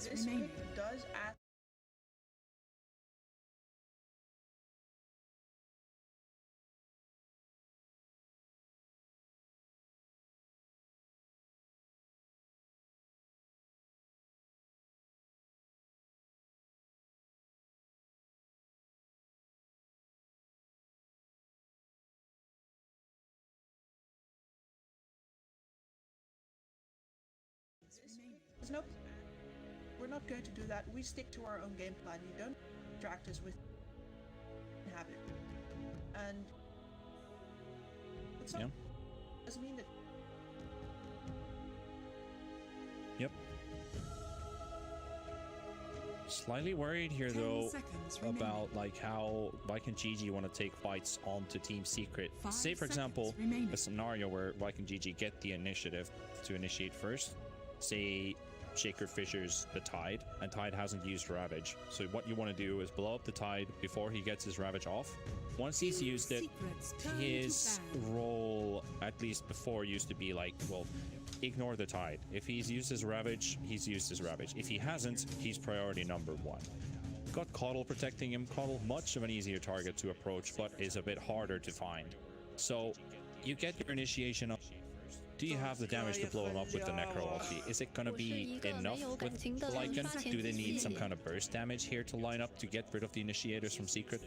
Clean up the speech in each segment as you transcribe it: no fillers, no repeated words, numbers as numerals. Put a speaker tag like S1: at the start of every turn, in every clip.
S1: seconds remaining.
S2: Pick does add. Nope. We're not going to do that. We stick to our own game plan. You don't distract us with habit. And it's not, doesn't mean that.
S3: Yep. Slightly worried here though about like how Viking GG want to take fights onto Team Secret. Say for example a scenario where Viking GG get the initiative to initiate first. Say Shaker Fishers the Tide, and Tide hasn't used Ravage. So what you want to do is blow up the Tide before he gets his Ravage off. Once he's used it, his role, at least before, used to be like, well, ignore the Tide. If he's used his Ravage, he's used his Ravage. If he hasn't, he's priority number 1. Got Coddle protecting him. Coddle, much of an easier target to approach, but is a bit harder to find. So you get your initiation up. Do you have the damage to blow him up with the Necro ulti? Is it gonna be enough with Lycan? Do they need some kind of burst damage here to line up to get rid of the initiators from Secret?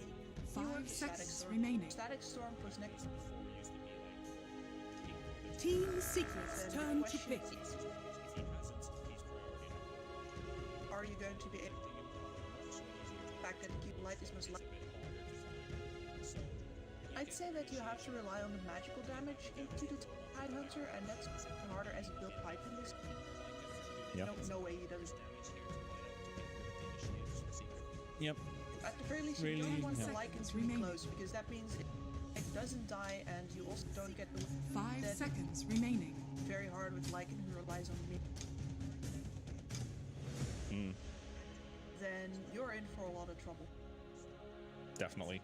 S1: 5 seconds remaining.
S2: Static Storm was next.
S1: Team Secret's turn to pick.
S2: Are you going to be able to fact that keep light is most likely? I'd say that you have to rely on the magical damage into the Tide Hunter, and that's harder as a build pipe in this.
S3: Yep.
S2: No way he does.
S3: Yep.
S2: At the very least, you don't want the Lycans to be close, because that means it doesn't die, and you also don't get the
S1: 5 seconds remaining.
S2: Very hard with Lycan, who relies on me. Then you're in for a lot of trouble.
S3: Definitely.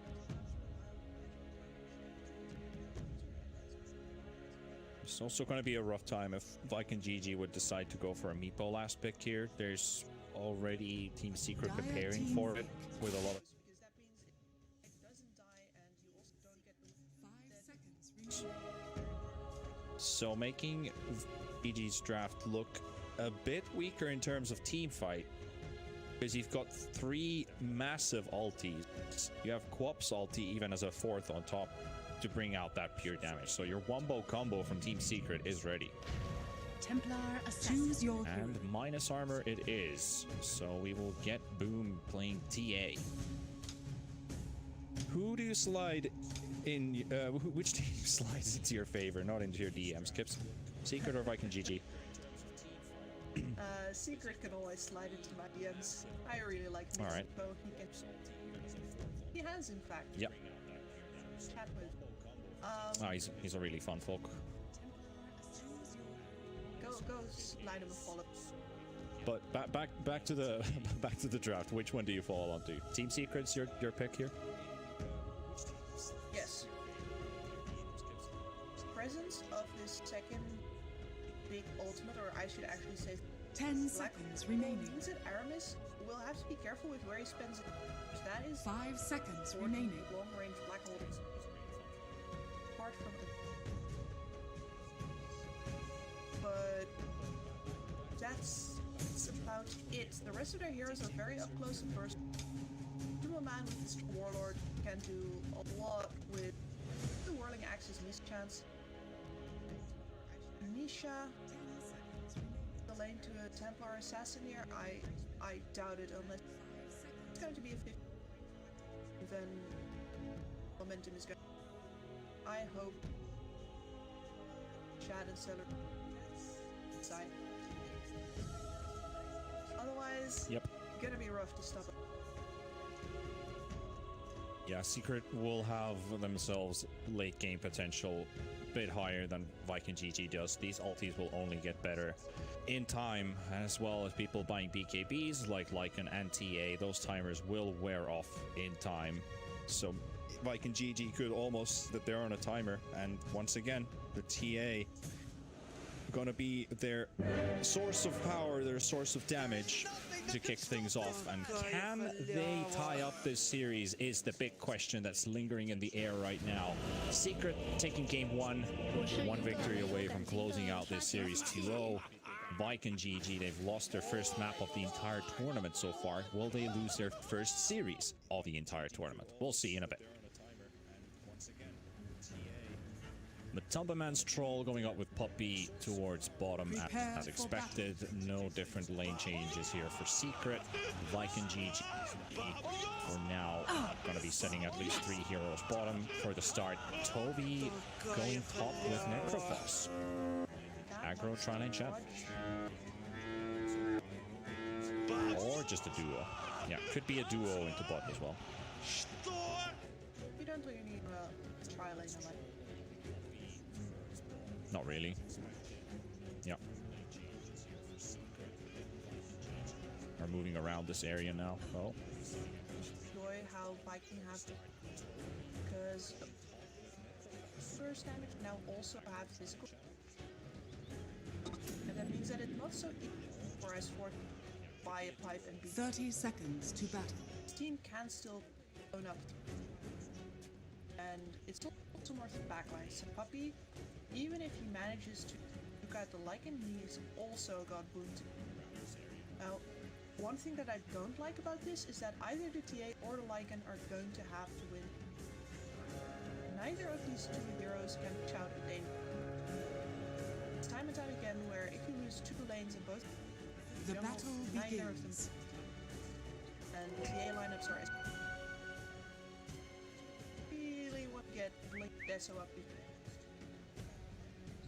S3: It's also going to be a rough time if Viking GG would decide to go for a meatball last pick here. There's already Team Secret preparing for it with a lot of...
S2: Because that means it doesn't die, and you also don't get the
S1: 5 seconds remaining.
S3: So making GG's draft look a bit weaker in terms of team fight, because you've got 3 massive ultis. You have Quap's ulti even as a 4th on top to bring out that pure damage. So your wombo combo from Team Secret is ready.
S1: Templar choose your
S3: and minus armor it is. So we will get Boom playing TA. Who do you slide in? Which team slides into your favor, not into your DMs? Kips, Secret or Viking GG?
S2: Secret can always slide into my DMs. I really like Mexico.
S3: All right.
S2: He has, in fact.
S3: Yep.
S2: Chat with.
S3: He's a really fun folk.
S2: Go slide him a follow.
S3: But back to the back to the draft. Which one do you fall onto? Team Secret's your pick here?
S2: Yes. Presence of this second big ultimate, or I should actually say
S1: 10 seconds remaining.
S2: Means that Aramis will have to be careful with where he spends it. That is
S1: 5 seconds remaining.
S2: Long range black holdings. Apart from it. But that's about it. The rest of their heroes are very up close and personal. A man with this warlord can do a lot with the whirling axis mischance. Nisha, the lane to a Templar assassin here, I doubt it unless it's going to be a 50. Then momentum is going. I hope Chad and Seller side. Otherwise,
S3: yep,
S2: gonna be rough to stop it.
S3: Yeah, Secret will have themselves late game potential a bit higher than Viking GG does. These ultis will only get better in time, as well as people buying BKBs like Lycan and TA. Those timers will wear off in time. So Viking GG could almost that they're on a timer, and once again, the TA gonna be their source of power, their source of damage. to kick things off, and can they tie up this series is the big question that's lingering in the air right now. Secret taking game one victory away from closing out this series 2-0. Viking GG, they've lost their first map of the entire tournament so far. Will they lose their first series of the entire tournament? We'll see in a bit. Matumbaman's troll going up with Puppy towards bottom as expected. No different lane changes here for Secret. Viking GG for now going to be setting at least 3 heroes bottom for the start. Toby going top with Necrophos. Aggro tri-lane chat. Or just a duo. Yeah, could be a duo into bot as well.
S2: You don't really need a tri-lane.
S3: Not really. Yeah. We're moving around this area now. Oh.
S2: Enjoy how Viking have to, because first damage now also have physical, and that means that it's not so easy for S4 to buy a pipe and be
S1: 30 seconds to battle.
S2: His team can still own up, and it's still worth the backline. So Puppy, even if he manages to look at the Lycan, he's also got boomed. Now, one thing that I don't like about this is that either the TA or the Lycan are going to have to win. Neither of these two heroes can shout a day. It's time and time again where if you lose 2 lanes in both,
S1: The battle
S2: neither of them.
S1: begins.
S2: And the TA lineups are really want to get Blink Deso up.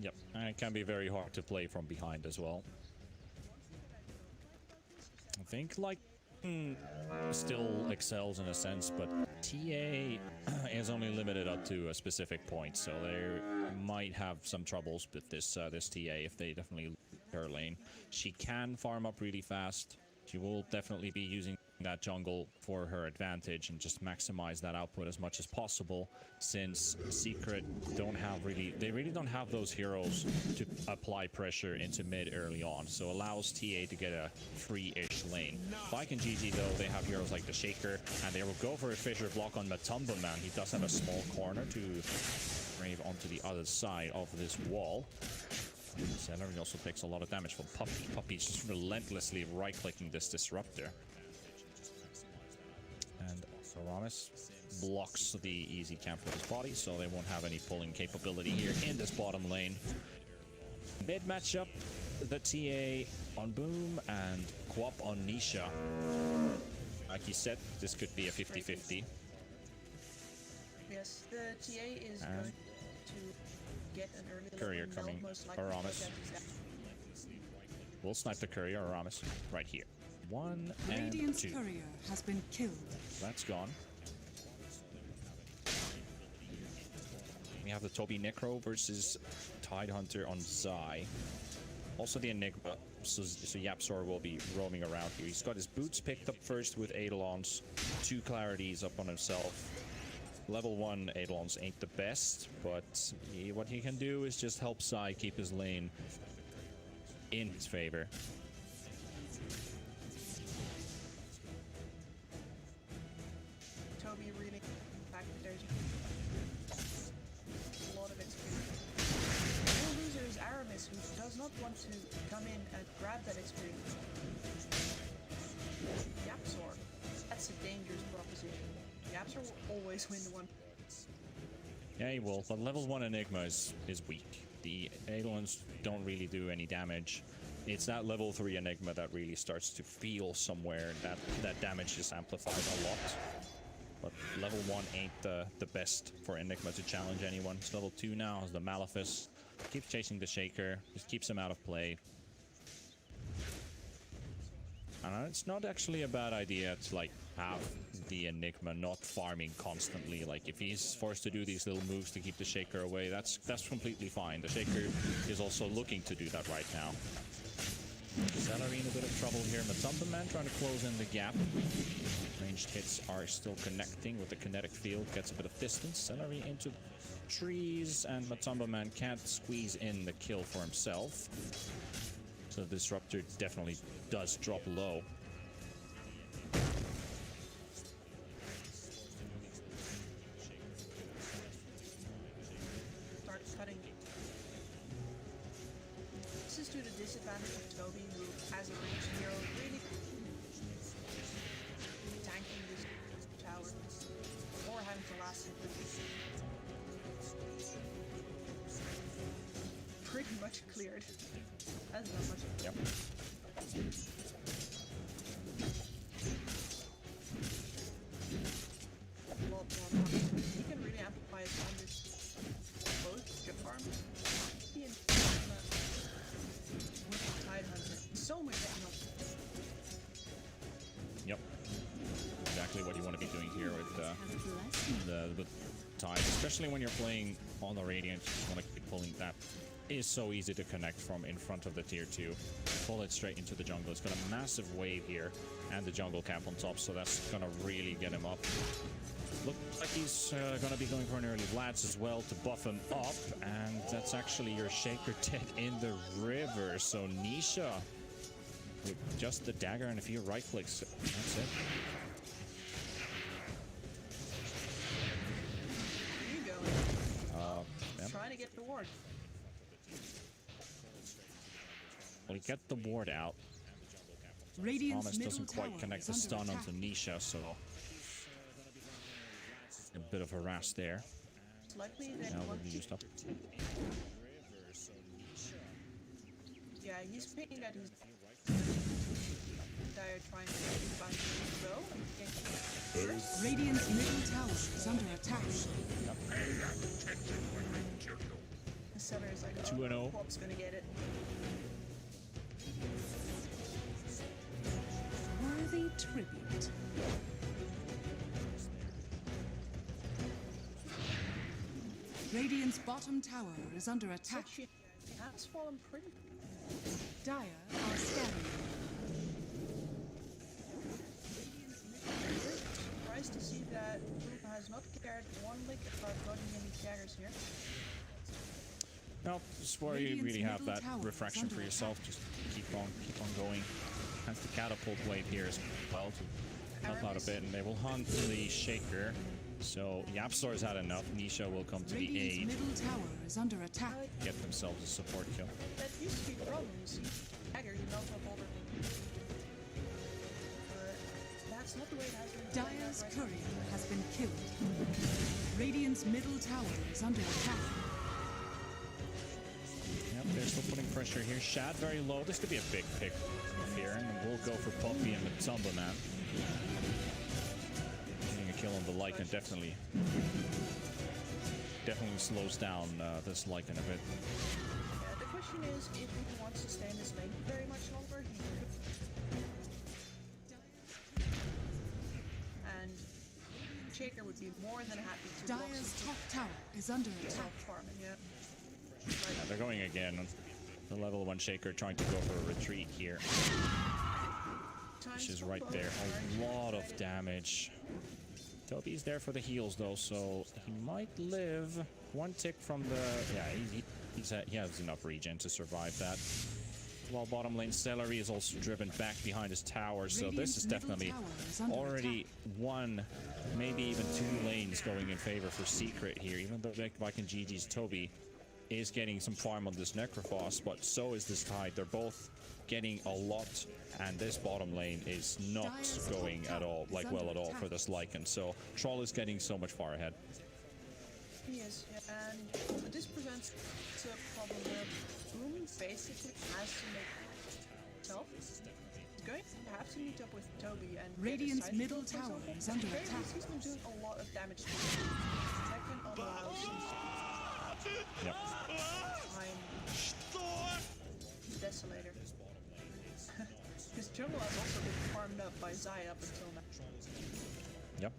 S3: Yep, and it can be very hard to play from behind as well. I think like still excels in a sense, but TA is only limited up to a specific point, so they might have some troubles with this this TA if they definitely lose her lane. She can farm up really fast. She will definitely be using that jungle for her advantage and just maximize that output as much as possible, since Secret they really don't have those heroes to apply pressure into mid early on, so allows TA to get a free-ish lane. Viking GG though, they have heroes like the Shaker, and they will go for a Fissure block on Matumbaman. He does have a small corner to brave onto the other side of this wall. Celery also takes a lot of damage from Puppy. Puppy's just relentlessly right-clicking this disruptor. And Aramis blocks the easy camp with his body, so they won't have any pulling capability here in this bottom lane. Mid matchup, the TA on Boom and Quap on Nisha. Like you said, this could be a 50-50.
S2: Yes, the TA is going to get an early
S3: Courier
S2: level,
S3: coming.
S2: most likely
S3: Aramis. We'll snipe the Courier, Aramis, right here. 1 and
S1: Radiant's
S3: 2.
S1: courier has been killed.
S3: That's gone. We have the Toby Necro versus Tidehunter on Zai. Also the Enigma, so Yapzor will be roaming around here. He's got his boots picked up first with Eidolons, 2 clarities up on himself. Level 1 Eidolons ain't the best, but what he can do is just help Zai keep his lane in his favor.
S2: Toby really back there's a lot of experience. The loser is Aramis, who does not want to come in and grab that experience. Yapzor, that's a dangerous proposition. Yapzor will always win the one.
S3: Yeah, he will, but level 1 Enigma is weak. The Eidolons don't really do any damage. It's that level 3 Enigma that really starts to feel somewhere, and that damage is amplified a lot. But level 1 ain't the best for Enigma to challenge anyone. It's level 2 now, is the Malefice. Keeps chasing the Shaker, just keeps him out of play. And it's not actually a bad idea to like have the Enigma not farming constantly. Like if he's forced to do these little moves to keep the Shaker away, that's completely fine. The Shaker is also looking to do that right now. Celery in a bit of trouble here. Matumbaman trying to close in the gap. Ranged hits are still connecting with the kinetic field. Gets a bit of distance. Celery into trees, and Matumbaman can't squeeze in the kill for himself. So the Disruptor definitely does drop low.
S2: as a range hero, really tanking this tower or having to last it pretty much cleared. That's not much.
S3: Yep.
S2: Well, he can really amplify his damage. Both good farm. He and with the Tide Hunter. So much damage.
S3: Yep. Exactly what you want to be doing here with the Tide, especially when you're playing on the Radiant. You just want to keep pulling that. Is so easy to connect from in front of the tier 2. Pull it straight into the jungle. It's got a massive wave here and the jungle cap on top, so that's gonna really get him up. Looks like he's gonna be going for an early Vlads as well to buff him up, and that's actually your Shaker dead in the river. So Nisha with just the dagger and a few right clicks. That's it.
S2: There you go.
S3: Yeah.
S2: Trying to get the ward.
S3: Well, you get the ward out.
S1: Radiant's
S3: Thomas
S1: middle
S3: doesn't quite
S1: tower
S3: connect
S1: is
S3: the stun
S1: under
S3: onto
S1: attack.
S3: Nisha, so a bit of harass there.
S2: It's likely they
S3: Now will
S2: want
S3: be
S2: to.
S3: used up.
S2: Yeah, he's picking that he's Dire trying to find the go.
S1: Radiant's middle tower is under attack.
S2: The center is like,
S3: 2-0.
S2: Pop's gonna get it.
S1: Worthy tribute. Radiant's bottom tower is under attack.
S2: Actually, that's fallen pretty.
S1: Dire are scanning.
S2: Surprised to see that Luca has not cared one lick about running any daggers here.
S3: No, this is where you
S1: Radiant's
S3: really have
S1: middle
S3: that
S1: tower is
S3: refraction
S1: under
S3: for yourself. Just keep on going. Has the catapult wave here as well to help out a bit, and they will hunt the Shaker. So Yapstor's had enough. Nisha will come to the
S1: Radiant's
S3: aid,
S1: middle tower is under attack.
S3: get themselves a support kill.
S2: That used to be the problem, you see. Dagger, you melt up all the... that's not the way it has been.
S1: Dire's courier has been killed. Radiant's middle tower is under attack.
S3: Yep, they're still putting pressure here. Shad very low. This could be a big pick here, and we'll go for Puppy and Matumba Man. Getting a kill on the Lycan definitely slows down this Lycan a bit.
S2: Yeah, the question is if he wants to stay in this lane very much longer, he could. And Shaker would be more than happy to
S1: Dire's top tower is under attack.
S2: farming, yeah.
S3: Yeah, they're going again. The level 1 Shaker trying to go for a retreat here. Which is right there. A lot of damage. Toby's there for the heals though, so he might live. One tick from the... Yeah, he has enough regen to survive that. While bottom lane Celery is also driven back behind his tower, so this is definitely already one, maybe even 2 lanes going in favor for Secret here. Even though Viking GG's Toby is getting some farm on this Necrophos, but so is this Tide. They're both getting a lot, and this bottom lane is not going at all, well at all for this Lycan. So Troll is getting so much far ahead.
S2: He is, yeah, and this presents a problem where Boom basically has to make himself. He's going to have to meet up with Toby and
S1: Radiant's middle tower is under attack.
S2: He's been doing a lot of damage to him. Second allows him to
S3: Yep.
S2: Desolator. His jungle has also been farmed up by Zai up until now.
S3: Yep.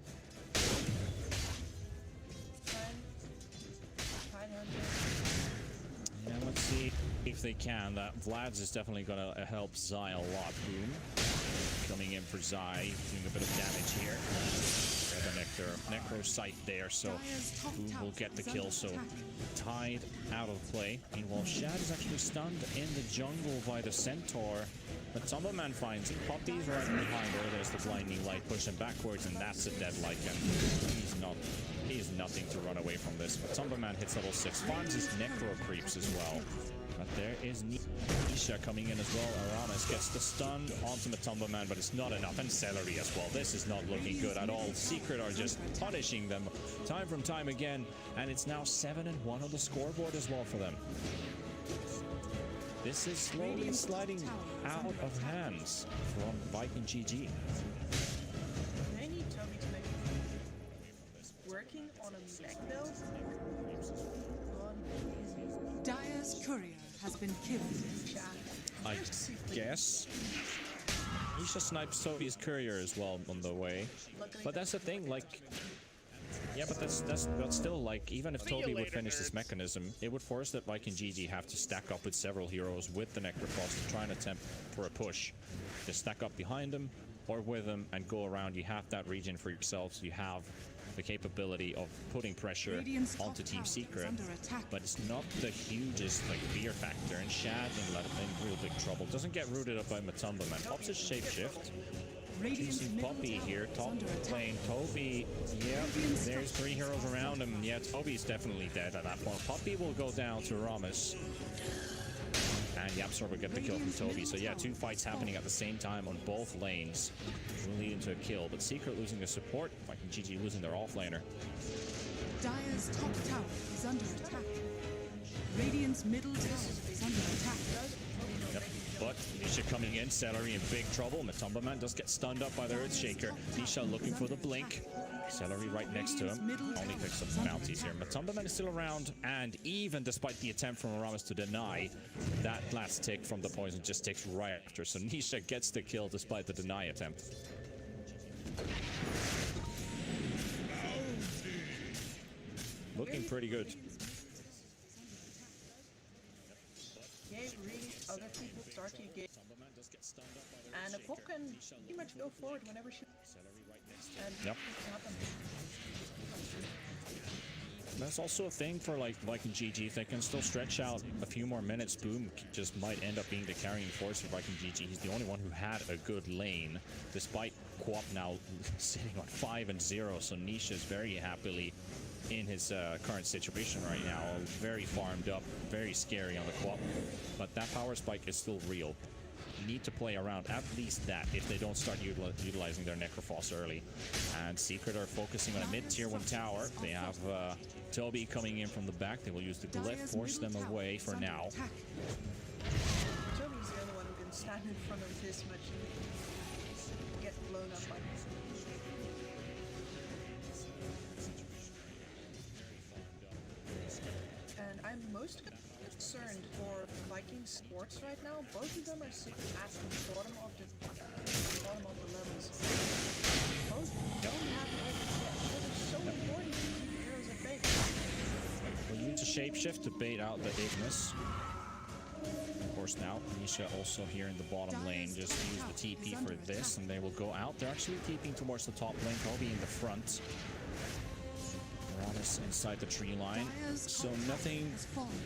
S3: Yeah, let's see if they can. That Vlad's is definitely going to help Zai a lot. Boom. Coming in for Zai, doing a bit of damage here. The Necro sight there, so Boom will get the kill. So Tide out of play. Meanwhile, Shad is actually stunned in the jungle by the Centaur. But Tumba Man finds it. Poppy's right behind her. There's the blinding light, pushing backwards, and that's a dead Lycan. He's nothing to run away from this. But Tumba Man hits level 6, farms his Necro creeps as well. But there is Nisha coming in as well. Aramis gets the stun onto Matumba Man, but it's not enough. And Celery as well. This is not looking good at all. Secret are just punishing them time from time again. And it's now 7-1 on the scoreboard as well for them. This is slowly sliding out of hands from Viking GG.
S2: They need Toby to make it working on a mech build.
S1: Dire's courier has been killed.
S3: I guess. Nisha snipes Toby's courier as well on the way. But that's the thing, like... Yeah, but that's still, like, even if Toby would finish this mechanism, it would force that Viking GG have to stack up with several heroes with the Necrophos to try and attempt for a push. To stack up behind him or with him and go around. You have that region for yourself, so you have the capability of putting pressure onto Team Secret, but it's not the hugest like fear factor. And Shad in real big trouble. Doesn't get rooted up by Matumba Man. Pops his shapeshift. Choosing Poppy here, top lane. Toby, yeah, there's 3 heroes around him. Yeah, Toby's definitely dead at that point. Poppy will go down to Aramis. And Yapsor will get the kill from Toby. So yeah, 2 fights happening at the same time on both lanes. Will lead into a kill, but Secret losing the support. Viking GG losing their offlaner.
S1: Dire's top tower is under attack. Radiant's middle tower is under attack.
S3: Yep. But Nisha coming in, Celery in big trouble. Matumba Man does get stunned up by the Earthshaker. Nisha looking for the blink. Celery right next to him. Only picks up some bounties here. Matumba Man is still around, and even despite the attempt from Aramis to deny, that last tick from the poison just ticks right after. So Nisha gets the kill despite the deny attempt. Looking pretty good.
S2: Other people start to get, and a pop can pretty much go forward whenever she. And
S3: yep. That's also a thing for like Viking GG. If they can still stretch out a few more minutes, Boom just might end up being the carrying force for Viking GG. He's the only one who had a good lane, despite Quap now sitting on 5-0. So Nisha is very happily in his current situation right now. Very farmed up, very scary on the Quap. But that power spike is still real. You need to play around at least that if they don't start utilizing their Necrophos early. And Secret are focusing on a mid-tier 1 tower. They have Toby coming in from the back. They will use the glyph, force them away for now.
S2: Toby's the only one who can stand in front of this much and get blown up by this. And I'm most concerned for Viking sports right now. Both of them are sitting at the bottom of the levels. Both don't have weapons yet. It's so important to keep heroes at bay.
S3: We'll use a shapeshift to bait out the Ignis. Of course, now Nisha also here in the bottom lane. Just use the TP for this, and they will go out. They're actually TPing towards the top lane. Toby in the front. Aramis inside the tree line. So nothing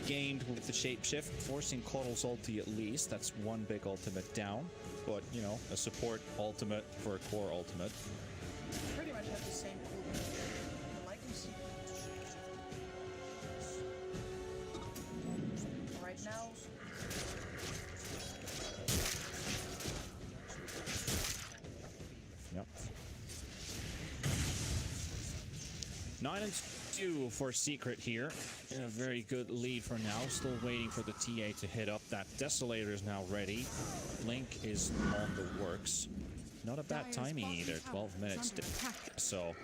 S3: gained with the shapeshift. Forcing Coddle's ulti at least. That's 1 big ultimate down. But, you know, a support ultimate for a core ultimate.
S2: Pretty much have the same cooldown. I like them. Right now.
S3: Yep. 9-2 for Secret here. In a very good lead for now. Still waiting for the TA to hit up. That Desolator is now ready. Blink is on the works. Not a bad timing either. 12 minutes. So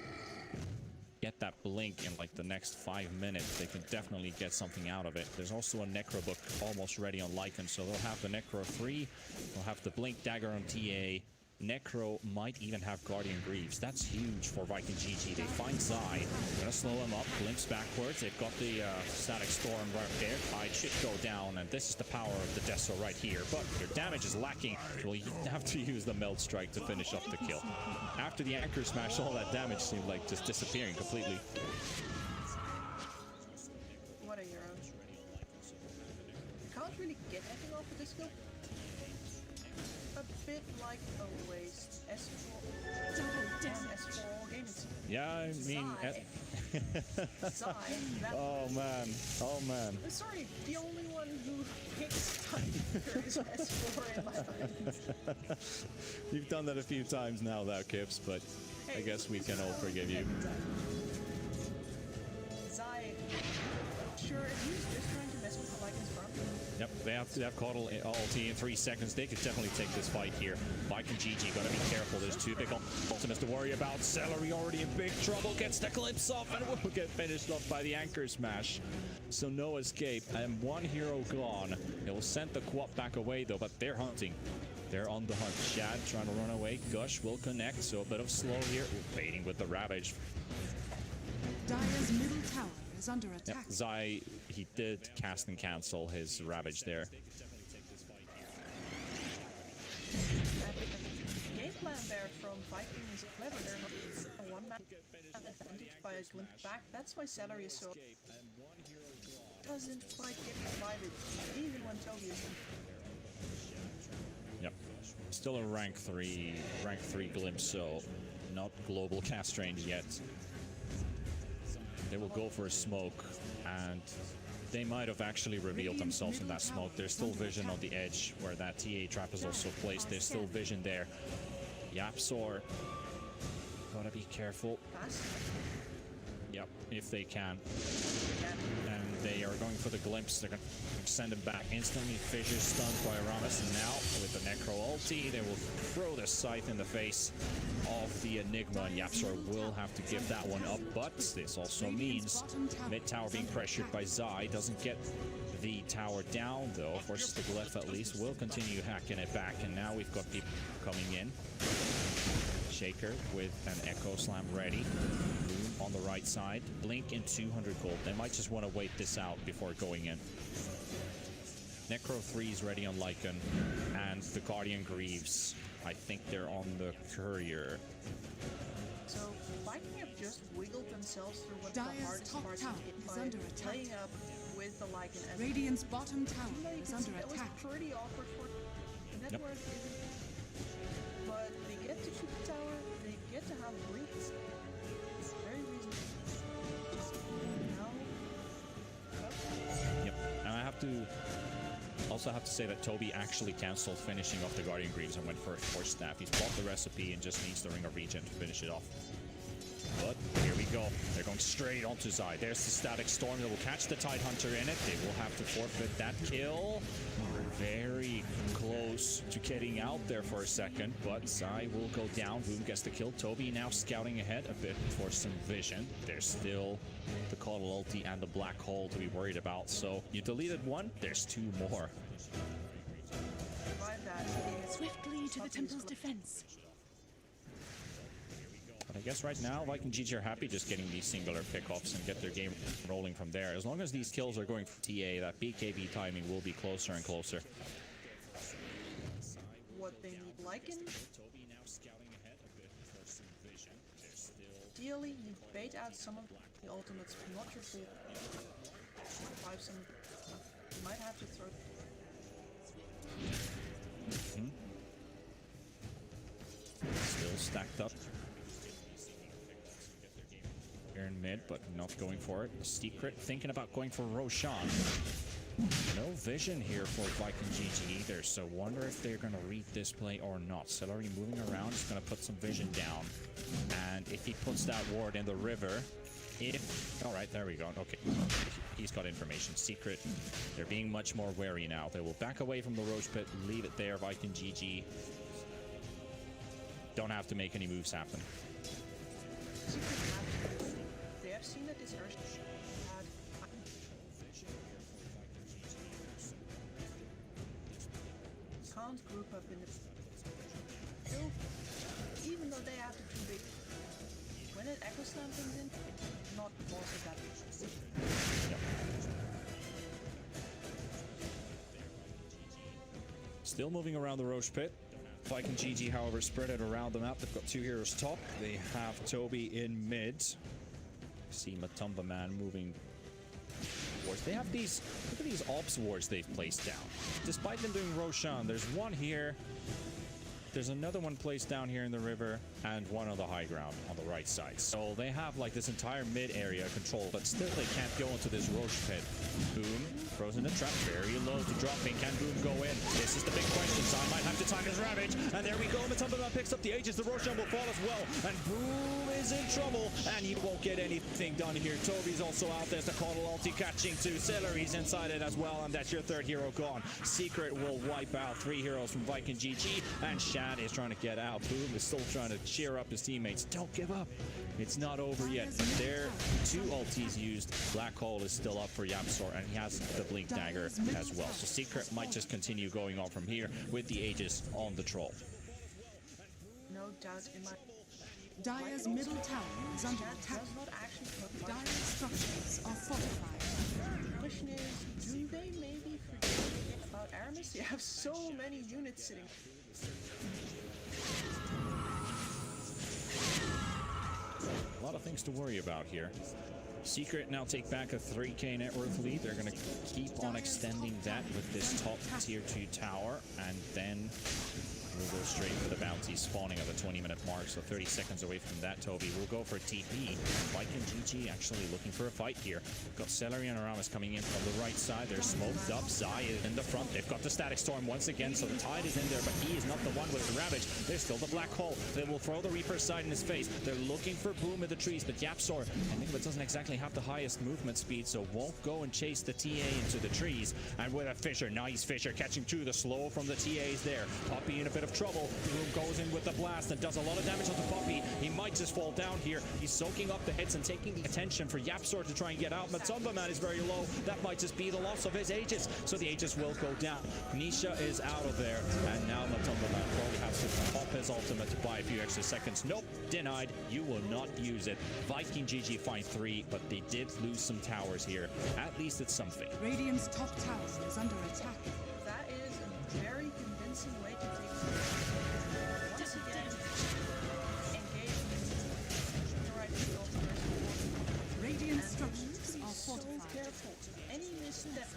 S3: get that Blink in like the next 5 minutes. They can definitely get something out of it. There's also a Necro book almost ready on Lycan. So they'll have the Necro free. They'll have the Blink Dagger on TA. Necro might even have Guardian Greaves. That's huge for Viking GG. They find Zai. Gonna slow him up. Blinks backwards. They've got the Static Storm right there. Tide should go down, and this is the power of the Deso right here. But your damage is lacking. You'll have to use the Melt Strike to finish off the kill. After the Anchor Smash, all that damage seemed like just disappearing completely.
S2: What a hero. Can't really get anything off of this skill. A bit like a waste. S4 game.
S3: Yeah, I mean,
S2: Zai, that
S3: Oh man. Oh man.
S2: sorry, the only one who picks Tigers S4 in my mind.
S3: You've done that a few times now, though, Kips, but I guess we can all forgive you.
S2: Zai, sure, if he's just trying to mess with the Vikings front.
S3: Yep, they have Coddle ulti in 3 seconds. They could definitely take this fight here. Viking GG, gotta be careful. There's 2 big ultimates to worry about. Celery already in big trouble. Gets the clips off and will get finished off by the anchor smash. So no escape. And 1 hero gone. It will send the quad back away though, but they're hunting. They're on the hunt. Shad trying to run away. Gush will connect, so a bit of slow here. Ooh, baiting with the Ravage.
S1: Dire's middle tower is under attack.
S3: Yep, Zai, he did cast and cancel his Ravage there.
S2: Game plan there from Viking is clever. They're not a one-man advantage by a glimpse back. That's why Celery is so doesn't quite get divided, even when Toby is in.
S3: Yep. Still a rank 3 glimpse, so not global cast range yet. They will go for a smoke, and they might have actually revealed themselves in that smoke. There's still vision on the edge where that TA trap is also placed. There's still vision there. Yapsor, gotta be careful. Yep, if they can. And they are going for the glimpse. They're going to send him back instantly. Fissure stunned by Aramis, and now with the Necro ulti, they will throw the scythe in the face of the Enigma, and Yapsor will have to give that one up. But this also means mid tower being pressured by Zai. Doesn't get the tower down though. Forces the Glyph at least. Will continue hacking it back, and now we've got people coming in. Shaker with an Echo Slam ready. Boom on the right side. Blink in 200 gold. They might just want to wait this out before going in. Necro 3 is ready on Lycan. And the Guardian Greaves, I think they're on the Courier.
S2: So Viking have just wiggled themselves through one of the
S1: Dire's
S2: hardest
S1: top
S2: parts
S1: tower
S2: of
S1: is
S2: by
S1: under attack.
S2: playing up with the Lycan. And
S1: Radiant's bottom tower is under
S2: that
S1: attack.
S2: was pretty awkward for the network. Isn't, but they get to shoot the tower, they get to have bleeds. It's very reasonable. Now,
S3: Yep. And I have to also have to say that Toby actually canceled finishing off the Guardian Greaves and went for a Force Staff. He's bought the recipe and just needs the Ring of Regen to finish it off. But here we go. They're going straight onto Zai. There's the Static Storm that will catch the Tidehunter in it. They will have to forfeit that kill. Very close to getting out there for a second, but Zai will go down. Boom gets the kill. Toby now scouting ahead a bit for some vision. There's still the Coddle ulti and the Black Hole to be worried about. So you deleted 1, there's 2 more.
S2: survive that.
S1: Swiftly to the temple's defense.
S3: But I guess right now, Viking GG are happy just getting these singular pickoffs and get their game rolling from there. As long as these kills are going for TA, that BKB timing will be closer and closer.
S2: What they need, Lycan. Ideally, you bait out some of the ultimates, not your full. Survive some. You might have to throw.
S3: Still stacked up. Here in mid, but not going for it. Secret thinking about going for Roshan. No vision here for Viking GG either, so wonder if they're going to read this play or not. Celery moving around, is going to put some vision down. And if he puts that ward in the river, alright, there we go. Okay, he's got information. Secret, they're being much more wary now. They will back away from the Roach Pit, leave it there. Viking GG don't have to make any moves happen.
S2: They have seen that this Ursh had can't group up in the still, even though they have the 2 big. When an Echo Slam comes in, not also that big.
S3: Yep. Still moving around the Roche Pit. Viking GG, however, spread it around the map. They've got 2 heroes top. They have Toby in mid. See Matumba Man moving towards. They have these, look at these ops wards they've placed down. Despite them doing Roshan, there's one here. There's another one placed down here in the river and one on the high ground on the right side. So they have like this entire mid area control, but still they can't go into this Roche pit. Boom, throws in a trap, very low to dropping. Can Boom go in? This is the big question. Zai might have to time his Ravage, and there we go. Matumba picks up the Aegis. The Roshan will fall as well, and Boom is in trouble, and he won't get anything done here. Toby's also out there. The Coddle ulti catching two. Celery's inside it as well, and that's your third hero gone. Secret will wipe out 3 heroes from Viking GG, and Shad is trying to get out. Boom is still trying to cheer up his teammates. Don't give up. It's not over yet. There, 2 ultis used. Black Hole is still up for YapzOr, and he has the Blink Dagger as well. So Secret might just continue going on from here with the Aegis on the Troll.
S2: No doubt in my...
S1: Dire's middle tower is under attack. Dire's structures are fortified.
S2: The question is, do they maybe forget about Aramis? You have so many units sitting.
S3: A lot of things to worry about here. Secret now take back a 3k net worth lead. They're going to keep on extending that with this top tier 2 tower, and then we'll go straight for the bounty spawning at the 20-minute mark, so 30 seconds away from that. Toby will go for TP. Viking GG actually looking for a fight here. We've got Celery and Aramis coming in from the right side. They're smoked up. Zai is in the front. They've got the Static Storm once again, so the Tide is in there, but he is not the one with the Ravage. There's still the Black Hole. They will throw the Reaper side in his face. They're looking for Boom in the trees, but YapzOr, I think, doesn't exactly have the highest movement speed, so won't go and chase the TA into the trees. And with a Fisher, nice Fisher catching 2. The slow from the TAs there. Poppy in a bit of trouble. Boom goes in with the blast and does a lot of damage onto Poppy. He might just fall down here. He's soaking up the hits and taking the attention for YapzOr to try and get out. Matumba Man is very low. That might just be the loss of his Aegis, so the Aegis will go down. Nisha is out of there, and now Matumba Man probably has to pop his ultimate to buy a few extra seconds. Nope, denied. You will not use it. Viking GG find 3, but they did lose some towers here. At least it's something.
S1: Radiant's top tower is under attack.
S2: That is a very convincing way to take it. Once again, engage the right field first.
S1: Radiant structures are fortified.
S2: So careful. Any misstep,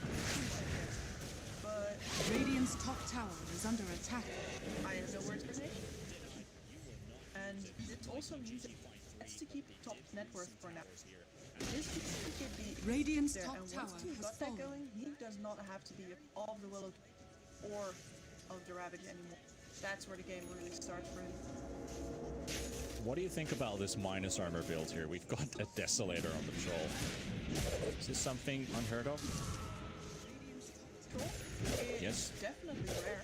S2: but
S1: Radiant's top tower is under attack.
S2: I have no words for it. And it also means that that's to keep top net worth for now. This could be
S1: Radiant's
S2: there,
S1: top
S2: and
S1: tower
S2: once he
S1: has
S2: got that
S1: fallen.
S2: going, he does not have to be of the Willow or of the Ravage anymore. That's where the game really starts for him.
S3: What do you think about this minus armor build here? We've got a Desolator on the Troll. Is this something unheard of?
S2: Troll is
S3: Yes.
S2: definitely rare.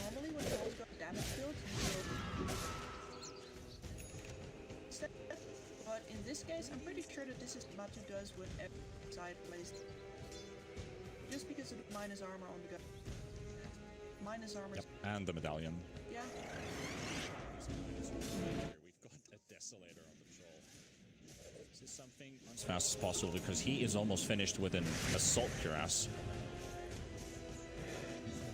S2: Normally when trolls got damage builds, you will... But in this case, I'm pretty sure that this is what Matu does with every side placed. Just because of the minus armor on the gun. Minus armor.
S3: Yep. And the medallion.
S2: Yeah.
S3: We've got a Desolator on the Troll. Is this something as fast as possible, because he is almost finished with an Assault Cuirass.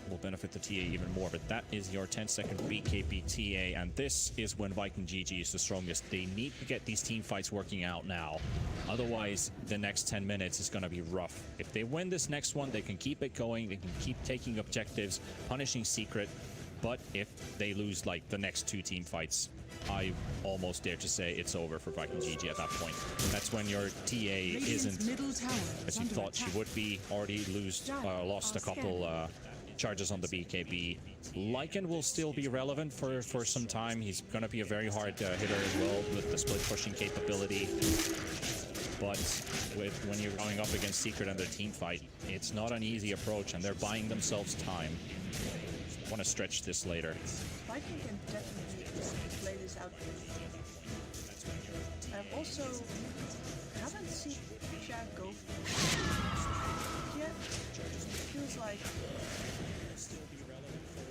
S3: Will benefit the TA even more, but that is your 10-second BKB TA, and this is when Viking GG is the strongest. They need to get these team fights working out now. Otherwise, the next 10 minutes is going to be rough. If they win this next one, they can keep it going. They can keep taking objectives, punishing Secret. But if they lose like the next 2 team fights, I almost dare to say it's over for Viking GG at that point. That's when your TA isn't as you thought she would be. Already lost a couple charges on the BKB. Lycan will still be relevant for some time. He's going to be a very hard hitter as well with the split pushing capability. But when you're going up against Secret and their team fight, it's not an easy approach, and they're buying themselves time. Want to stretch this later.
S2: Viking can definitely play this out. I've also haven't seen Shad go yet. It feels like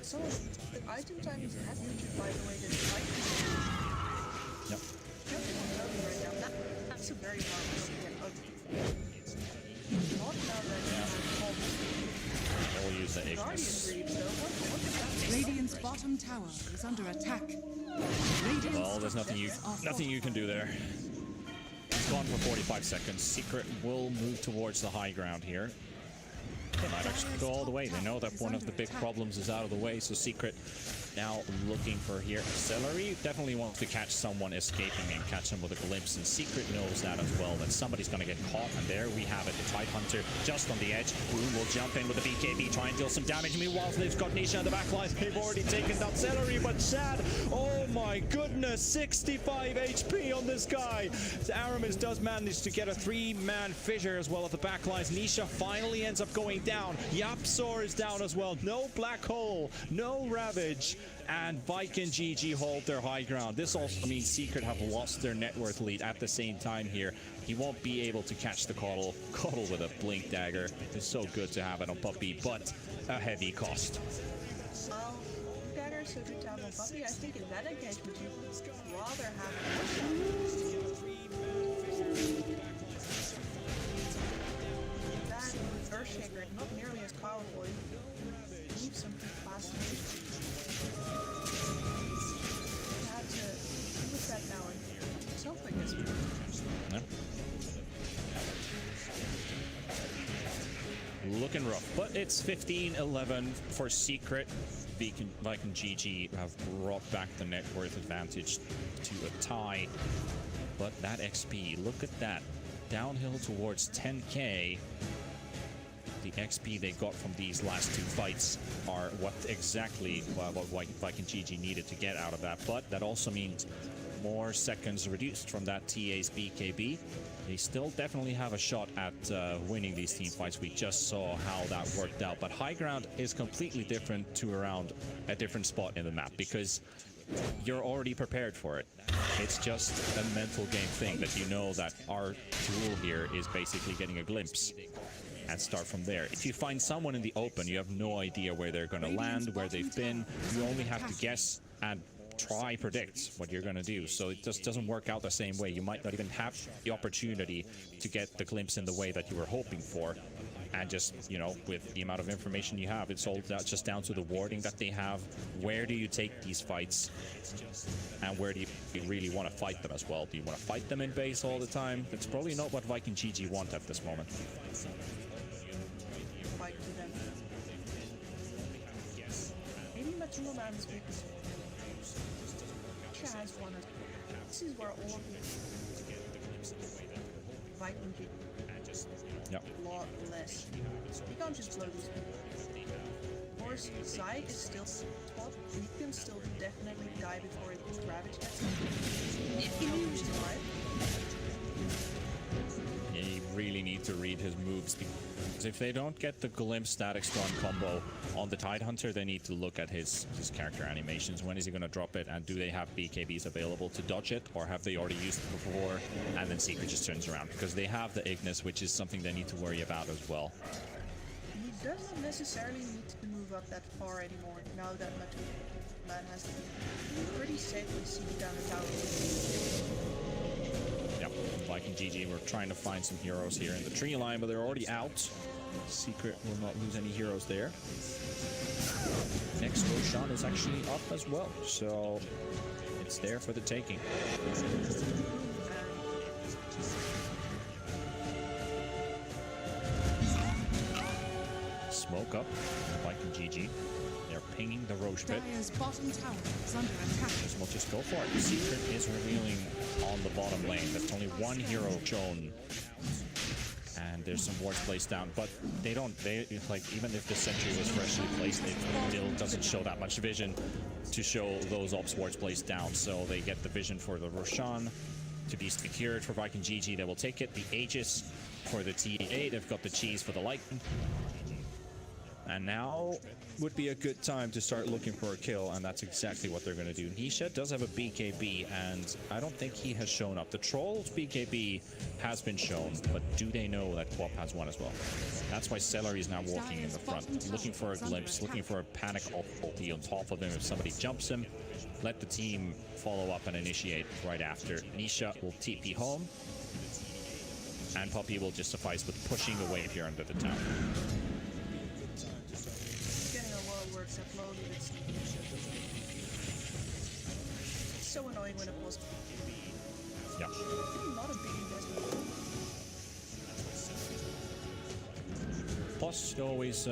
S2: some of the item time is as muted by the way that Viking.
S3: Yep.
S2: Right now. That's a very hard one to get ugly. Not now that
S3: We'll use the
S2: Guardian
S3: Ignis.
S2: Greaves though. What does that mean?
S1: Radiant's bottom tower is under attack. Radiant's
S3: Well, there's nothing you can do there. It's gone for 45 seconds. Secret will move towards the high ground here. They might actually go all the way. They know that one of the big problems is out of the way, so Secret now looking for here. Celery definitely wants to catch someone escaping and catch them with a glimpse, and Secret knows that as well, that somebody's going to get caught, and there we have it. The Tidehunter just on the edge. Boom will jump in with the BKB, try and deal some damage. Meanwhile, they've got Nisha on the back line. They've already taken down Celery, but Shad, oh my goodness, 65 HP on this guy. Aramis does manage to get a 3-man fissure as well at the back lines. Nisha finally ends up going down. Yapsor is down as well. No Black Hole, no Ravage, and Viking GG hold their high ground. This also means Secret have lost their net worth lead at the same time here. He won't be able to catch the Coddle with a Blink Dagger. It's so good to have it on Puppey, but a heavy cost.
S2: Well, Dagger so good to have on Puppey. I think in that engagement you would rather have a that Earthshaker, not nearly as powerful. Leave some fast moves. Had to deal with that now and self, I guess.
S3: Yeah. Looking rough, but it's 15-11 for Secret. Viking GG have brought back the net worth advantage to a tie. But that XP, look at that. Downhill towards 10k. The XP they got from these last two fights are what Viking GG needed to get out of that. But that also means more seconds reduced from that TA's BKB. They still definitely have a shot at winning these team fights. We just saw how that worked out. But high ground is completely different to around a different spot in the map, because you're already prepared for it. It's just a mental game thing that you know that our tool here is basically getting a glimpse and start from there. If you find someone in the open, you have no idea where they're going to land, where they've been. You only have to guess and try predict what you're going to do. So it just doesn't work out the same way. You might not even have the opportunity to get the glimpse in the way that you were hoping for. And just, you know, with the amount of information you have, it's all just down to the warding that they have. Where do you take these fights? And where do you really want to fight them as well? Do you want to fight them in base all the time? That's probably not what Viking GG want at this moment.
S2: Fight to them. Maybe Matsumo Man's because has one of this is where all of the Viking GG a lot less. You can't just blow these people. Of course, Sai is still top. He can still definitely die before it Ravage gets him. If he moves to life.
S3: You really need to read his moves, because if they don't get the glimpse static stun combo on the Tidehunter, they need to look at his character animations. When is he going to drop it, and do they have BKBs available to dodge it, or have they already used it before and then Secret just turns around? Because they have the Ignis, which is something they need to worry about as well.
S2: He doesn't necessarily need to move up that far anymore now that Man has to be pretty safely seated down the tower.
S3: Yep, Viking GG, we're trying to find some heroes here in the tree line, but they're already out. Secret will not lose any heroes there. Next Roshan is actually up as well, so it's there for the taking. Smoke up, Viking GG. They're pinging the Roche pit.
S1: Dire's bottom tower is under attack.
S3: We'll just go for it. The Secret is revealing on the bottom lane. There's only one hero shown. And there's some wards placed down, but they like, even if the sentry was freshly placed, it still doesn't show that much vision to show those ops wards placed down. So they get the vision for the Roshan to be secured for Viking GG. They will take it. The Aegis for the TA. They've got the cheese for the Lightning. And now would be a good time to start looking for a kill, and that's exactly what they're going to do. Nisha does have a BKB, and I don't think he has shown up. The Troll's BKB has been shown, but do they know that Quap has one as well? That's why Celery is now walking in the front, looking for a glimpse, looking for a panic ulti on top of him if somebody jumps him. Let the team follow up and initiate right after. Nisha will TP home, and Puppey will just suffice with pushing the wave here under the tower.
S2: It's so annoying when it was.
S3: Yeah.
S2: Not a big investment.
S3: Plus, you always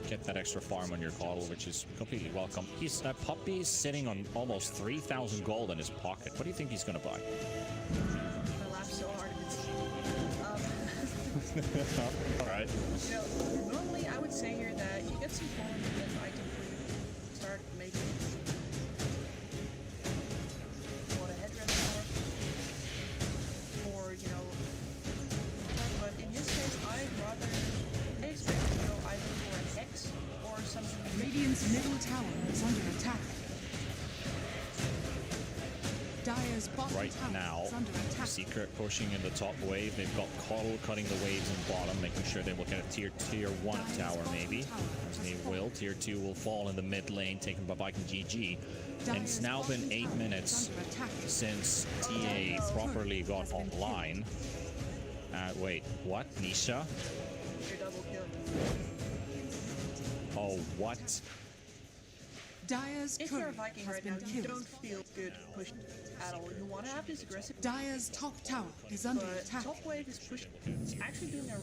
S3: get that extra farm on your coddle, which is completely welcome. He's Puppy's sitting on almost 3,000 gold in his pocket. What do you think he's gonna buy?
S2: I laugh so hard.
S3: All right.
S2: You know, normally I would say here that you get some form and item for you to start making what a headdress or you know, but in this case I'd rather expect to go either for an X or something.
S1: Radiant's middle tower is under attack. Dire's bottom
S3: Right
S1: tower
S3: now,
S1: is under attack.
S3: Secret pushing in the top wave. They've got Coddle cutting the waves in bottom, making sure they will get a tier 1 tower maybe. As they will. Tier 2 will fall in the mid lane, taken by Viking GG. And it's now been 8 minutes since TA properly got online. Wait, what? Nisha?
S2: Your double kill.
S3: Oh, what?
S1: Dire's
S2: If you're a
S1: courier
S2: Viking
S1: has
S2: right now,
S1: been
S2: you
S1: killed.
S2: don't feel good pushing at all. You want to have this aggressive,
S1: Dire's top tower is under
S2: but
S1: attack.
S2: top wave is pushing. It's actually doing a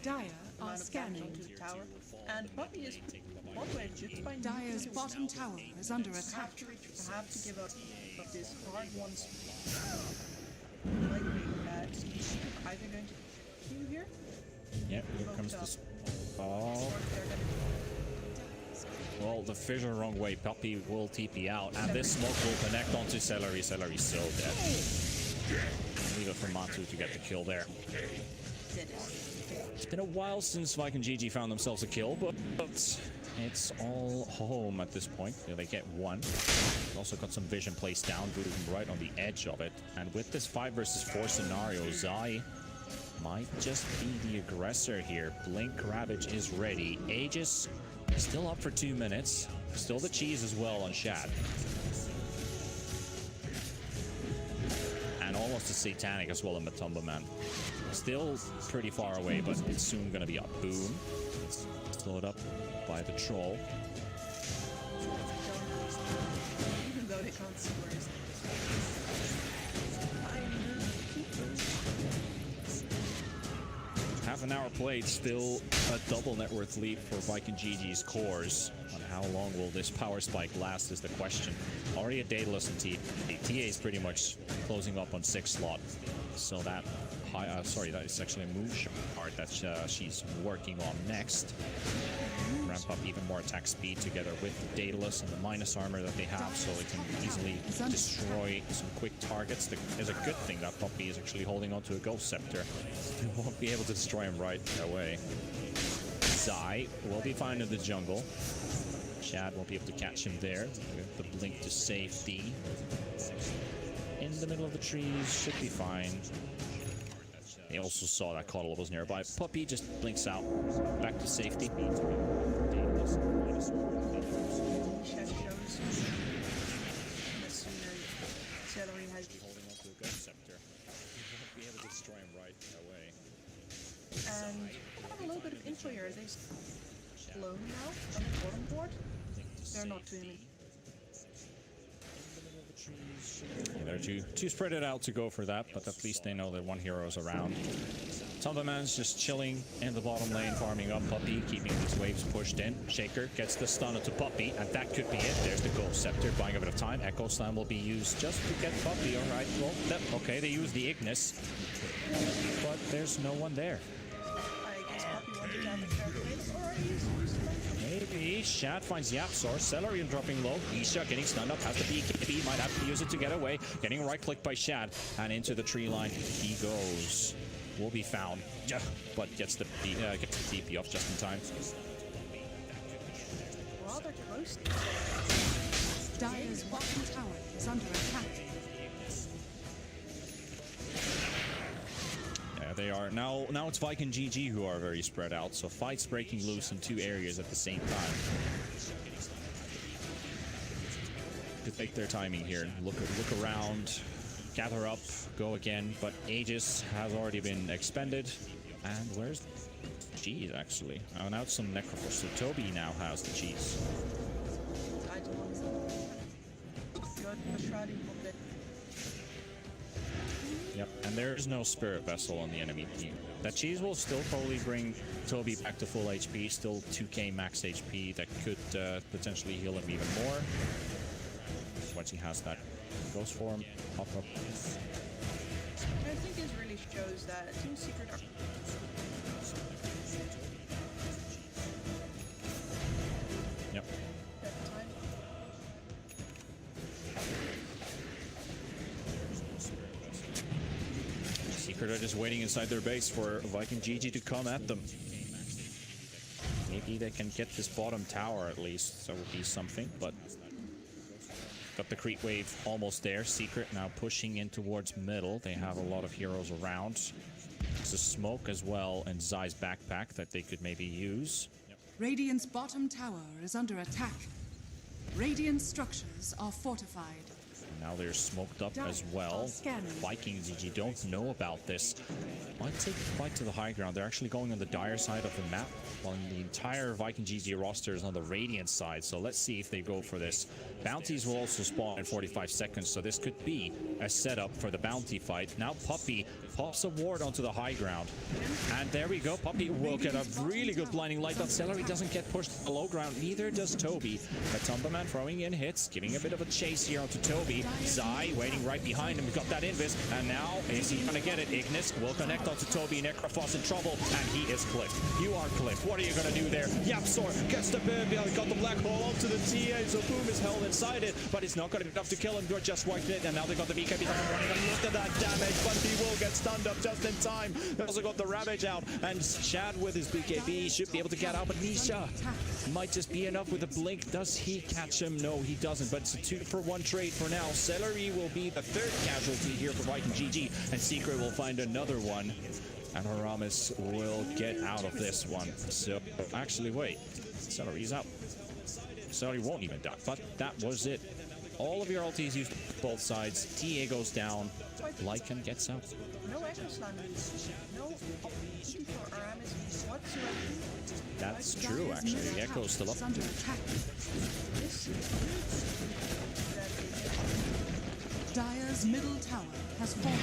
S1: Dire are
S2: amount of damage
S1: scanning.
S2: onto the tower, and Puppy is bot wave just by
S1: Dire's
S2: needing to
S1: bottom tower is under
S2: have
S1: attack.
S2: have to give up this hard one. Likely that she's either going to you here.
S3: Yep, here comes this. Oh.
S2: Or they're gonna
S3: Well, the fish are the wrong way. Puppy will TP out, and this smoke will connect onto Celery. Celery's so dead. Leave it for Matu to get the kill there. It's been a while since Viking GG found themselves a kill, but it's all home at this point. Yeah, they get one. They've also got some vision placed down, Boom right on the edge of it. And with this 5 versus 4 scenario, Zai might just be the aggressor here. Blink Ravage is ready. Aegis still up for 2 minutes. Still the cheese as well on Shad. And almost a Satanic as well in Matumba Man. Still pretty far away, but it's soon going to be up. Boom. It's slowed up by the troll.
S2: even though they can't see where he's
S3: Half an hour played, still a double net worth lead for Viking GG's cores. On how long will this power spike last is the question. Already a Daedalus and TA is pretty much closing up on 6 slot. So that that is actually a move part that she's working on next. Ramp up even more attack speed together with the Daedalus and the minus armor that they have, so it can easily destroy some quick targets. There's a good thing that Puppy is actually holding onto a Ghost Scepter. They won't be able to destroy him right away. Zai will be fine in the jungle. Shad won't be able to catch him there. With the blink to safety. In the middle of the trees, should be fine. They also saw that Coddle was nearby. Puppy just blinks out. Back to safety.
S2: Shad shows as soon as Celery has
S3: Holding onto a Ghost Scepter. You won't be able to destroy him right away.
S2: and I have a little bit of info here. They alone now on the bottom board. They're not doing
S3: Yeah, they're too spread it out to go for that, but at least they know that one hero is around. Thunderman's just chilling in the bottom lane, farming up Puppy, keeping these waves pushed in. Shaker gets the stun into Puppy, and that could be it. There's the Ghost Scepter, buying a bit of time. Echo Slam will be used just to get Puppy. All right, well, okay, they use the Ignis, but there's no one there.
S2: I guess Puppy wanted to have a fair place, or he's
S3: Maybe. Shad finds Yapsor. Celerian dropping low. Isha getting stunned up. Has the BKB. Might have to use it to get away. Getting right click by Shad. And into the tree line he goes. Will be found. But gets the TP off just in time.
S2: rather close.
S1: Dire's bottom tower is under attack.
S3: Yeah, they are. Now it's Viking GG who are very spread out, so fights breaking loose in 2 areas at the same time. To take their timing here. Look around, gather up, go again, but Aegis has already been expended. And where's the cheese, actually? Oh, now it's some Necrophos, so Toby now has the cheese.
S2: I don't know. Good for shrouding from the
S3: Yep, and there's no Spirit Vessel on the enemy team. That cheese will still probably bring Toby back to full HP, still 2k max HP. That could potentially heal him even more. Once he has that ghost form pop up.
S2: I think this really shows that Team Secret are...
S3: Yep.
S2: At the time.
S3: Secret are just waiting inside their base for Viking GG to come at them. Maybe they can get this bottom tower at least. That would be something, but... Got the creep wave almost there. Secret now pushing in towards middle. They have a lot of heroes around. There's a smoke as well and Zai's backpack that they could maybe use.
S1: Radiant's bottom tower is under attack. Radiant structures are fortified.
S3: Now they're smoked up as well. Vikings, you don't know about this. Might take the fight to the high ground. They're actually going on the dire side of the map, while the entire Viking GG roster is on the Radiant side. So let's see if they go for this. Bounties will also spawn in 45 seconds, so this could be a setup for the bounty fight. Now Puppey pops a ward onto the high ground. And there we go. Puppey will get a really good blinding light, but Celery doesn't get pushed to the low ground. Neither does Toby. Matumbaman throwing in hits, giving a bit of a chase here onto Toby. Zai waiting right behind him. We've got that invis. And now, is he gonna get it? Ignis will connect onto Toby. Necrophos in trouble, and he is clipped. You are clipped. What are you gonna do there? Yapsor gets the baby. Got the black hole onto the TA. So Boom is held inside it, but it's not gonna be enough to kill him. Good, just wiped it, and now they got the BKB running. And look at that damage, but he will get stunned up just in time. They also got the Ravage out, and Shad with his BKB should be able to get out, but Nisha might just be enough with a blink. Does he catch him? No, he doesn't, but it's a 2-for-1 trade for now. Celery will be the third casualty here for Viking GG, and Secret will find another one, and Aramis will get out of this one. So, actually, wait. Celery's out. Celery won't even die, but that was it. All of your ultis used both sides. TA goes down. Lycan gets out.
S2: No Echo Slam use. No opportunity for Aramis whatsoever.
S3: That's true, actually. The Echo's still up.
S1: Under attack.
S2: This
S1: Dire's middle tower has fallen.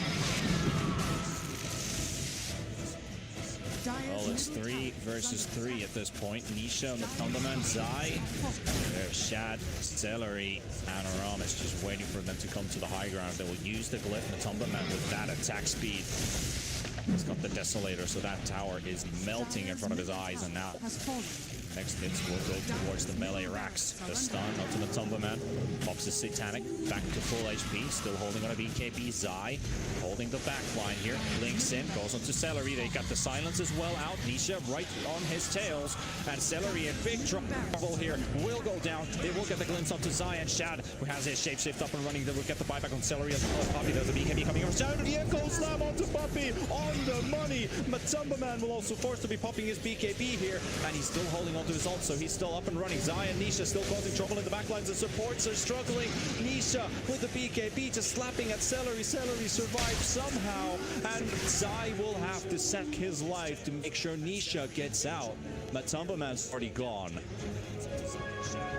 S3: Well, it's 3 versus 3 at this point. Nisha on the Thunderman, Zai. There's Shad, Celery, and Aramis just waiting for them to come to the high ground. They will use the glyph and the Thunderman with that attack speed. He's got the Desolator, so that tower is melting in front of his eyes, and now next hits will go towards the melee racks. The stun onto the Tumberman. Pops the Satanic back to full HP. Still holding on a BKB. Zai holding the back line here. Links in. Goes onto Celery. They got the silence as well out. Nisha right on his tails. And Celery in big trouble here. Will go down. They will get the glimpse onto Zai, and Shad, who has his shapeshift up and running. They will get the buyback on Celery as well. Puppey, there's a BKB coming over. Shad with the Echo Slam onto Puppey. On the money. Matumbaman will also force to be popping his BKB here. And he's still holding on to his ult, so he's still up and running. Zai and Nisha still causing trouble in the backlines. The supports are struggling. Nisha with the BKB just slapping at Celery. Celery survives somehow, and Zai will have to sack his life to make sure Nisha gets out. Matumbaman's already gone.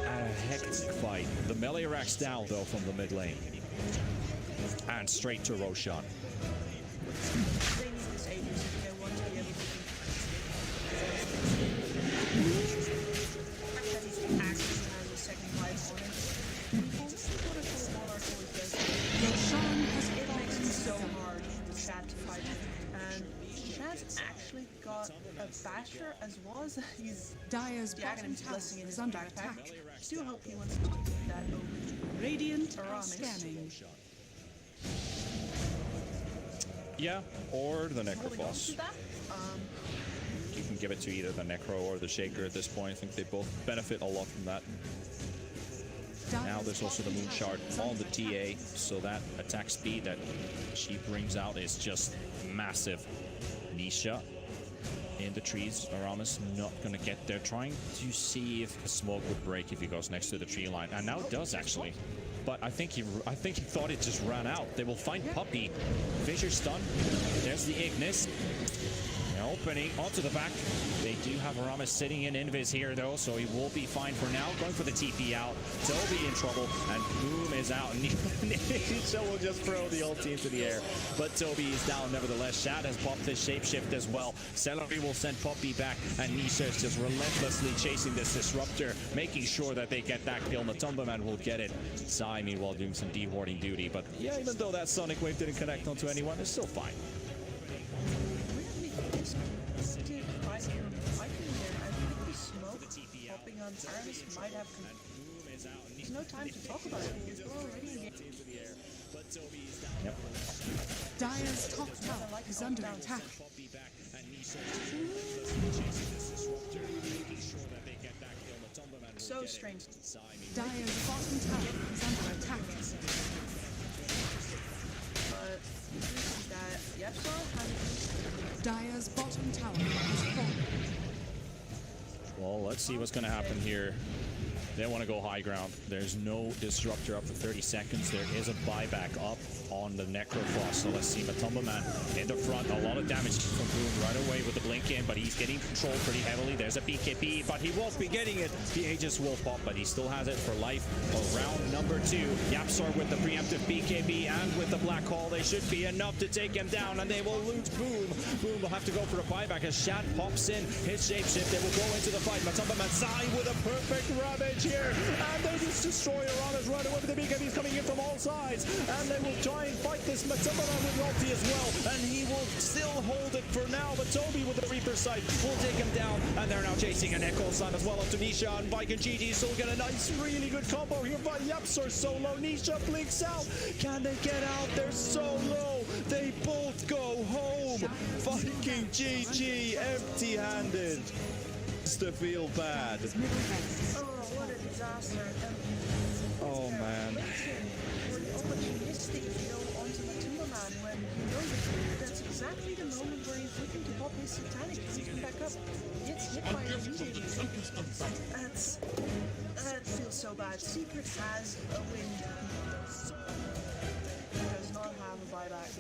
S3: A hectic fight. The melee racks down though from the mid lane. And straight to Roshan.
S2: they need this agency if they want to be able to actually has a second life on it. What a cool monarch always does. It makes it so hard for Shad to fight him. And Shad's actually got a basher as well as he's
S1: Dire's
S2: the
S1: bottom
S2: Aghanim's
S1: tower
S2: blessing in
S1: is
S2: his
S1: under
S2: backpack.
S1: attack.
S2: I do hope he wants to take that over.
S1: Radiant are
S2: Aramis.
S1: scanning.
S3: Yeah, or the
S2: Holding on
S3: Necrophos.
S2: to that.
S3: You can give it to either the Necro or the Shaker at this point. I think they both benefit a lot from that. Now there's also the Moon Shard on the TA, so that attack speed that she brings out is just massive. Nisha in the trees. Aramis not gonna get there. Trying to see if the smoke would break if he goes next to the tree line, and now it does actually. But I think he thought it just ran out. They will find Puppey. Fissure stun. There's the Ignis. Opening onto the back. They do have Aramis sitting in Invis here though, so he will be fine for now. Going for the TP out. Toby in trouble, and Boom is out. And Nisha will just throw the ulti into the air. But Toby is down nevertheless. Shad has popped his shapeshift as well. Celery will send Poppy back, and Nisha is just relentlessly chasing this disruptor, making sure that they get that kill. Matumba Man will get it. Sai meanwhile doing some de-warding duty. But yeah, even though that Sonic Wave didn't connect onto anyone, it's still fine.
S2: Might have there's no time to talk about it. We're already engaged.
S3: Yep.
S1: Dire's top tower is under attack.
S2: So strange.
S1: Dire's bottom tower is under attack.
S2: But that Yepsar has
S1: Dire's bottom tower is fallen.
S3: Well, let's see what's going to happen here. They want to go high ground. There's no disruptor up for 30 seconds. There is a buyback up on the Necrofrost. So let's see Matumba Man in the front. A lot of damage from Boom right away with the blink in, but he's getting controlled pretty heavily. There's a BKB, but he won't be getting it. The Aegis will pop, but he still has it for life for round number 2. Yapsar with the preemptive BKB and with the Black Hole. They should be enough to take him down, and they will lose Boom. Boom will have to go for a buyback as Shad pops in his shapeshift. They will go into the fight. Matumba Man Sai with a perfect ravage here, and they just destroy Aramis right away with the BKBs coming in from all sides, and they will try and fight this Matumba Man with ulti as well, and he will still hold it for now, but Toby with the Reaper sight will take him down, and they're now chasing an Echo Sun as well up to Nisha, and Viking GG still get a nice, really good combo here by Yapsar so low. Nisha blinks out. Can they get out? They're so low. They both go home. Viking GG empty-handed. To feel bad.
S2: oh, what a disaster.
S3: Oh man.
S2: Opportunistic kill onto Matumba Man when you know that that's exactly the moment where he's looking to pop his satanic and come back up. Gets hit by it immediately. That feels so bad. Secret has a win. Does not have a buyback.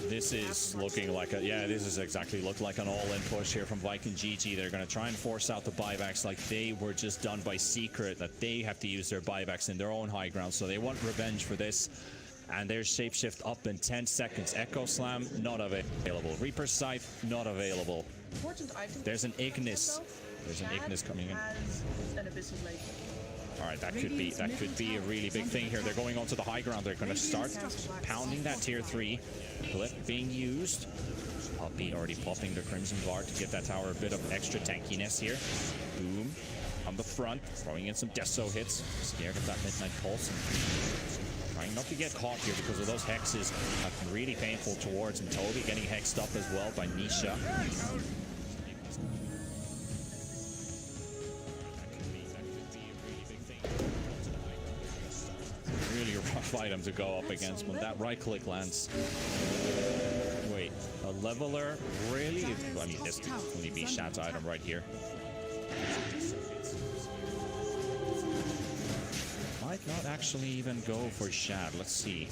S3: This is looking like a, yeah, this is exactly looked like an all-in push here from Viking GG. They're going to try and force out the buybacks like they were just done by Secret, that they have to use their buybacks in their own high ground. So they want revenge for this. And there's shapeshift up in 10 seconds. Echo Slam, not available. Reaper Scythe, not available. There's an Ignis. There's an Ignis coming in. All right, that could be a really big thing here. They're going onto the high ground. They're going to start pounding that tier 3. Clip being used. Poppy already popping the Crimson Guard to get that tower a bit of extra tankiness here. Boom on the front, throwing in some Deso hits. Scared of that Midnight Pulse. And trying not to get caught here because of those hexes. Have been really painful towards him. Toby getting hexed up as well by Nisha. Really rough item to go up against when that right click lands. Wait, a leveler? Really? I mean, this can only be Shad's item right here. Might not actually even go for Shad. Let's see.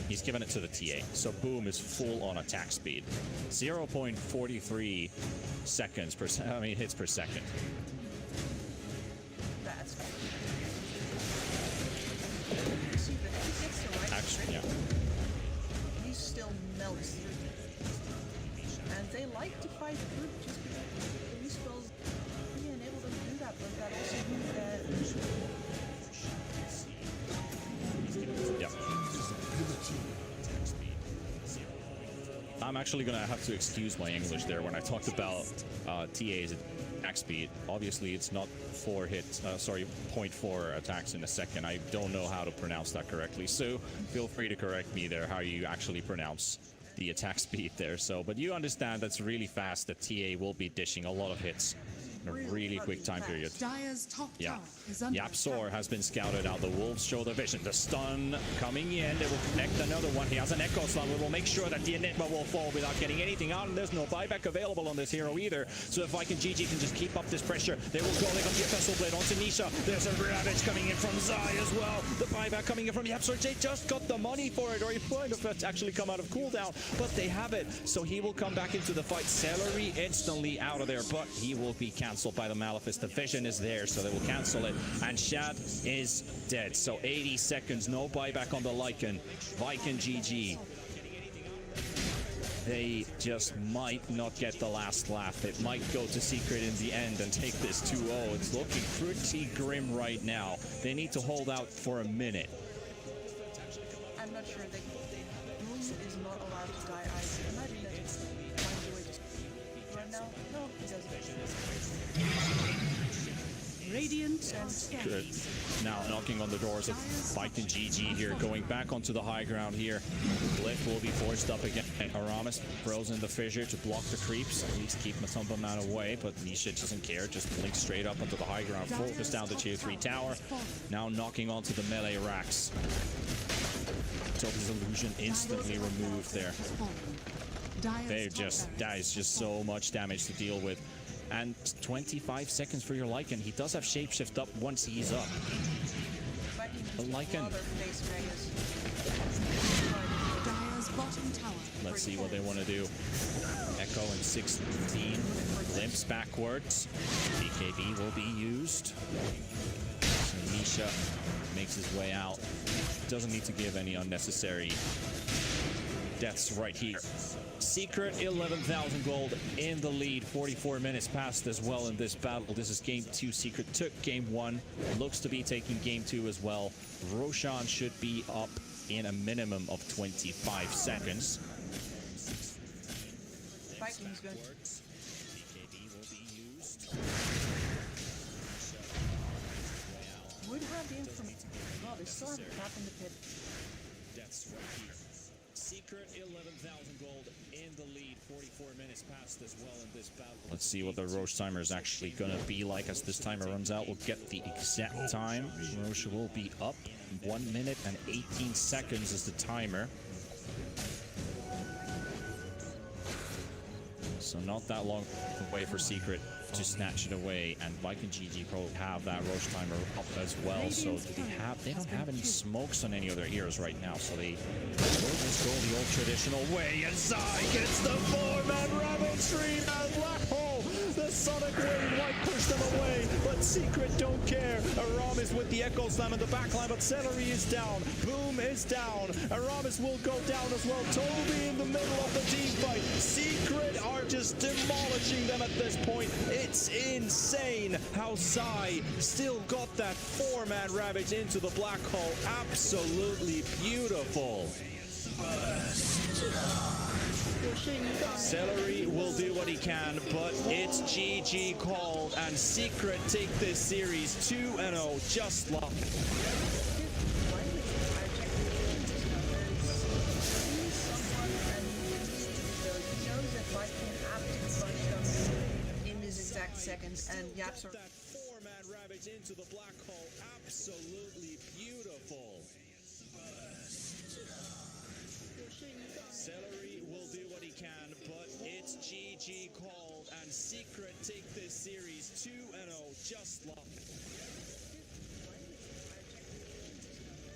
S3: He's given it to the TA. So Boom is full on attack speed. 0.43 seconds per hits per second. Actually, yeah.
S2: He still melts. And they like to fight good just because these spells really enable them to do that, but that also means that
S3: yeah. I'm actually gonna have to excuse my English there when I talked about TA's attack speed. Obviously, it's not 4 hits, 0.4 attacks in a second. I don't know how to pronounce that correctly, so feel free to correct me there, how you actually pronounce the attack speed there. So, but you understand that's really fast, that TA will be dishing a lot of hits in a really quick time period.
S1: Dire's top
S3: Yeah.
S1: tower is under
S3: Yapsor
S1: attack.
S3: has been scouted out. The Wolves show their vision. The stun coming in. They will connect another one. He has an Echo Stun. We will make sure that the Enigma will fall without getting anything out. And there's no buyback available on this hero either. So if Viking GG can just keep up this pressure, they will go in on the Vessel Blade onto Nisha. There's a Ravage coming in from Zai as well. The buyback coming in from Yapsor. They just got the money for it, or he might have actually come out of cooldown, but they have it. So he will come back into the fight. Celery instantly out of there, but he will be cancelled by the Malefice. The vision is there, so they will cancel it. And Shad is dead. So 80 seconds, no buyback on the Lycan. Viking GG. They just might not get the last laugh. It might go to Secret in the end and take this 2-0. It's looking pretty grim right now. They need to hold out for a minute.
S2: I'm not sure. Boom is not allowed to die either. Imagine that it's finds a way to right now. No, he doesn't.
S1: Radiant are
S3: Good.
S1: scattered.
S3: Now knocking on the doors of Viking GG here, going back onto the high ground here. Glyph will be forced up again. Aramis throws in the fissure to block the creeps, at least keep Mathumbaman away, but Nisha doesn't care, just blinks straight up onto the high ground, focus down the tier 3 tower. Now knocking onto the melee racks. Toby's illusion instantly removed there. That is just so much damage to deal with. And 25 seconds for your Lycan. He does have shapeshift up once he's up. The Lycan.
S1: Dire's bottom tower.
S3: Let's see what they want to do. Echo in 16. Limps backwards. BKB will be used. So Nisha makes his way out. Doesn't need to give any unnecessary deaths right here. Secret 11,000 gold in the lead. 44 minutes passed as well in this battle. This is game 2. Secret took game 1. Looks to be taking game 2 as well. Roshan should be up in a minimum of 25 seconds.
S2: Viking's good.
S3: BKB will be used.
S2: Would have been from well, they still have a trap in the pit.
S3: Deaths right here. Secret 11,000 gold in the lead. 44 minutes passed as well in this battle. Let's see what the Roche timer is actually going to be like as this timer runs out. We'll get the exact time. Roche will be up. 1 minute and 18 seconds is the timer. So not that long away for Secret to snatch it away, and Viking GG Pro have that Roche timer up as well. So they don't have any smokes on any of their heroes right now, so they will just go the old traditional way. And Zai gets the 4-man Ravage Stream and Black Hole. The Sonic Wave might push them away, but Secret don't care. Aramis with the Echo Slam in the backline, but Celery is down. Boom is down. Aramis will go down as well. Toby in the middle of the team fight. Secret are just demolishing them at this point. It's insane how Zai still got that 4-man Ravage into the black hole. Absolutely beautiful. Celery will do what he can, but it's GG called, and Secret take this series 2-0 just like.
S2: Seconds and Yapsor.
S3: That 4-man Ravage into the black hole. Absolutely beautiful. Celery will do what he can, but it's GG called, and Secret take this series 2-0 just like.